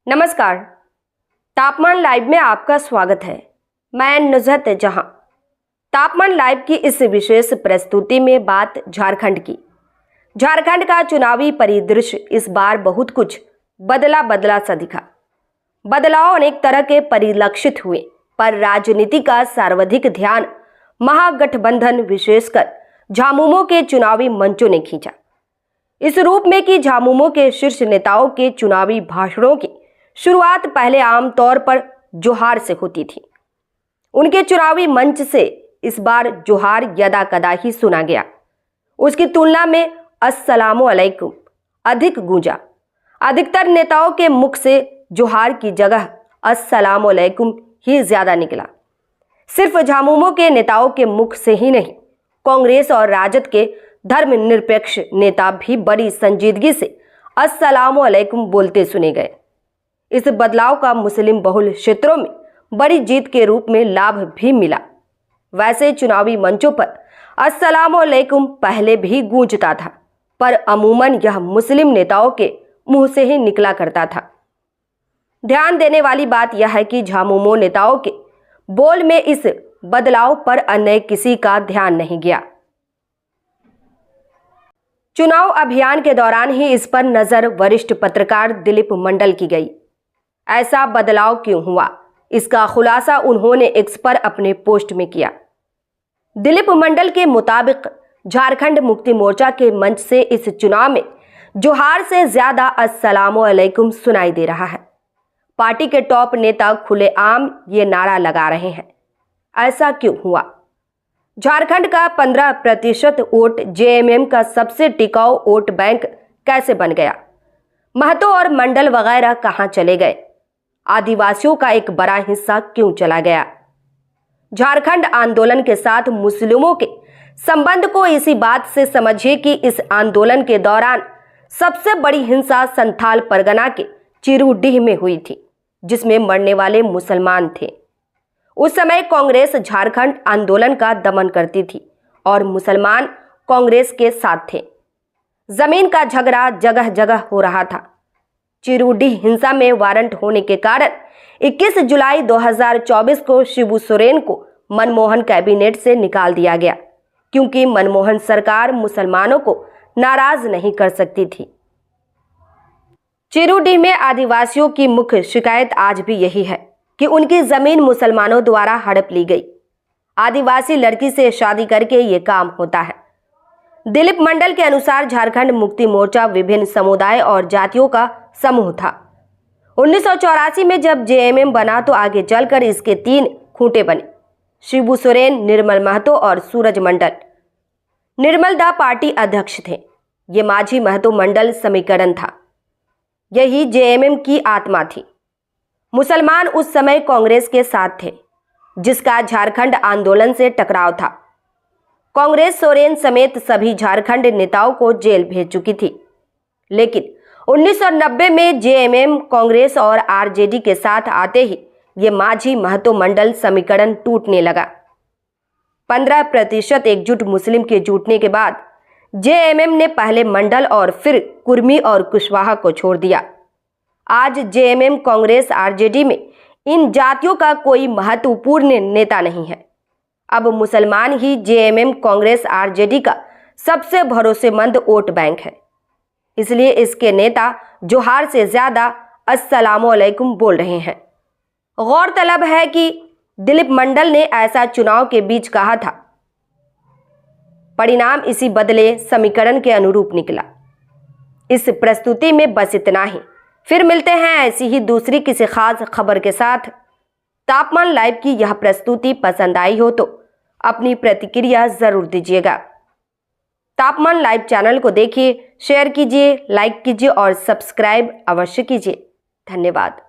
नमस्कार, तापमान लाइव में आपका स्वागत है। मैं नुज़हत जहां। तापमान लाइव की इस विशेष प्रस्तुति में बात झारखंड की। झारखंड का चुनावी परिदृश्य इस बार बहुत कुछ बदला सा दिखा। बदलाव अनेक तरह के परिलक्षित हुए, पर राजनीति का सर्वाधिक ध्यान महागठबंधन विशेषकर झामुमो के चुनावी मंचों ने खींचा। इस रूप में कि झामुमो के शीर्ष नेताओं के चुनावी भाषणों की शुरुआत पहले आमतौर पर जोहार से होती थी। उनके चुनावी मंच से इस बार जोहार यदा कदा ही सुना गया। उसकी तुलना में अस्सलामु अलैकुम अधिक गूंजा। अधिकतर नेताओं के मुख से जोहार की जगह अस्सलामु अलैकुम ही ज्यादा निकला। सिर्फ झामुमो के नेताओं के मुख से ही नहीं, कांग्रेस और राजद के धर्मनिरपेक्ष नेता भी बड़ी संजीदगी से अस्सलामु अलैकुम बोलते सुने गए। इस बदलाव का मुस्लिम बहुल क्षेत्रों में बड़ी जीत के रूप में लाभ भी मिला। वैसे चुनावी मंचों पर अस्सलामु अलैकुम पहले भी गूंजता था, पर अमूमन यह मुस्लिम नेताओं के मुंह से ही निकला करता था। ध्यान देने वाली बात यह है कि झामुमो नेताओं के बोल में इस बदलाव पर अन्य किसी का ध्यान नहीं गया। चुनाव अभियान के दौरान ही इस पर नजर वरिष्ठ पत्रकार दिलीप मंडल की गई। ऐसा बदलाव क्यों हुआ, इसका खुलासा उन्होंने एक्स पर अपने पोस्ट में किया। दिलीप मंडल के मुताबिक झारखंड मुक्ति मोर्चा के मंच से इस चुनाव में जोहार से ज्यादा अस्सलामु अलैकुम सुनाई दे रहा है। पार्टी के टॉप नेता खुलेआम ये नारा लगा रहे हैं। ऐसा क्यों हुआ? झारखंड का 15% वोट जेएमएम का सबसे टिकाऊ वोट बैंक कैसे बन गया? महतो और मंडल वगैरह कहां चले गए? आदिवासियों का एक बड़ा हिस्सा क्यों चला गया? झारखंड आंदोलन के साथ मुस्लिमों के संबंध को इसी बात से समझिए कि इस आंदोलन के दौरान सबसे बड़ी हिंसा संथाल परगना के चिरूडीह में हुई थी, जिसमें मरने वाले मुसलमान थे। उस समय कांग्रेस झारखंड आंदोलन का दमन करती थी और मुसलमान कांग्रेस के साथ थे। जमीन का झगड़ा जगह जगह हो रहा था। चिरूडीह हिंसा में वारंट होने के कारण 21 जुलाई 2024 को शिबू सोरेन को मनमोहन कैबिनेट से निकाल दिया गया, क्योंकि मनमोहन सरकार मुसलमानों को नाराज नहीं कर सकती थी। चिरूडीह में आदिवासियों की मुख्य शिकायत आज भी यही है कि उनकी जमीन मुसलमानों द्वारा हड़प ली गई। आदिवासी लड़की से शादी करके ये काम होता है। दिलीप मंडल के अनुसार झारखंड मुक्ति मोर्चा विभिन्न समुदाय और जातियों का समूह था। 1984 में जब जेएमएम बना तो आगे चलकर इसके 3 खूंटे बने: शिबू सोरेन, निर्मल महतो और सूरज मंडल। निर्मल दा पार्टी अध्यक्ष थे। ये माझी महतो मंडल समीकरण था। यही जेएमएम की आत्मा थी। मुसलमान उस समय कांग्रेस के साथ थे, जिसका झारखंड आंदोलन से टकराव था। कांग्रेस सोरेन समेत सभी झारखंड नेताओं को जेल भेज चुकी थी। लेकिन 1990 में जेएमएम कांग्रेस और आरजेडी के साथ आते ही ये माझी महतो मंडल समीकरण टूटने लगा। 15% एकजुट मुस्लिम के जुटने के बाद जेएमएम ने पहले मंडल और फिर कुर्मी और कुशवाहा को छोड़ दिया। आज जेएमएम कांग्रेस आरजेडी में इन जातियों का कोई महत्वपूर्ण नेता नहीं है। अब मुसलमान ही जेएमएम कांग्रेस आरजेडी का सबसे भरोसेमंद वोट बैंक है। इसलिए इसके नेता जोहार से ज्यादा अस्सलामु अलैकुम बोल रहे हैं। गौरतलब है कि दिलीप मंडल ने ऐसा चुनाव के बीच कहा था। परिणाम इसी बदले समीकरण के अनुरूप निकला। इस प्रस्तुति में बस इतना ही। फिर मिलते हैं ऐसी ही दूसरी किसी खास खबर के साथ। तापमान लाइव की यह प्रस्तुति पसंद आई हो तो अपनी प्रतिक्रिया जरूर दीजिएगा। तापमान लाइव चैनल को देखिए, शेयर कीजिए, लाइक कीजिए और सब्सक्राइब अवश्य कीजिए। धन्यवाद।